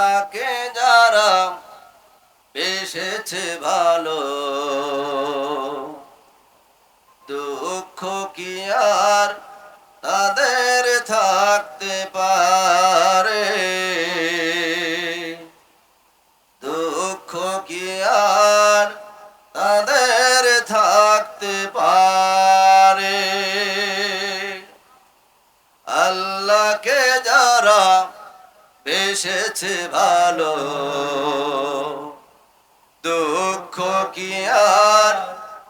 আল্লাহকে যারা বেসেছে ভালো, দুঃখ কি আর তাদের থাকতে পারে? দুঃখ কি আর তাদের থাকতে পারে? আল্লাহকে যারা বেসেছে ভালো, দুঃখ কি আর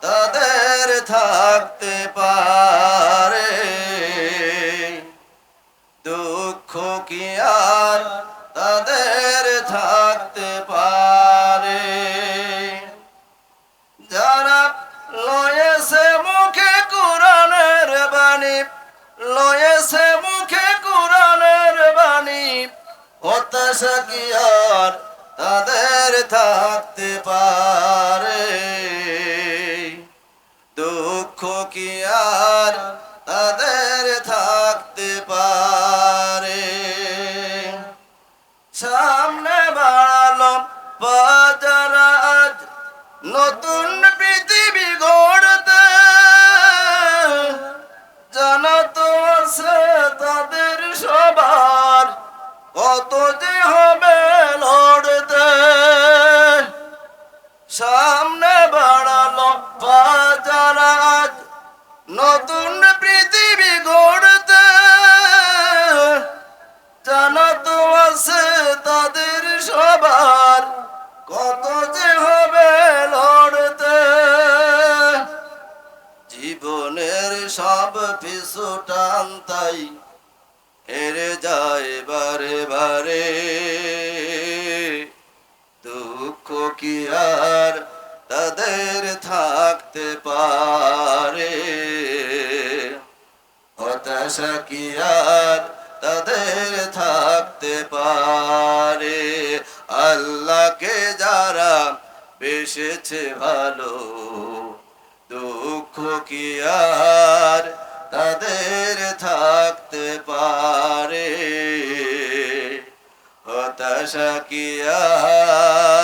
তাদের থাকতে পারে? দুঃখ কি আর তাদের থাকতে পারে? যারা লয়েছে মুখে কোরআনের বাণী, লয়েছে মুখে কোরআনের বাণী, হতাশা কি আর তাদের থাকতে পারে? দুঃখ কি আর তাদের থাকতে পারে? সামনে বাড়ালো বাজার আজ নতুন পৃথিবী গড়তে, জানা তো আছে তাদের সবার কত যে হবে লড়তে। সামনে বাড়ালো বাজার আজ নতুন পৃথিবী গড়তে, জানা তো আছে তাদের সবার কত যে হবে লড়তে। জীবনের সব পিছু টান তাই হেরে যায় বারে বারে, দুঃখ কি আর তাদের থাকতে পারে? হতাশা কি আর তাদের থাকতে পারে? আল্লাহকে যারা বেসেছে ভালো, দুঃখ কি আর তাদের থাকতে পারে? হতাশা কি আর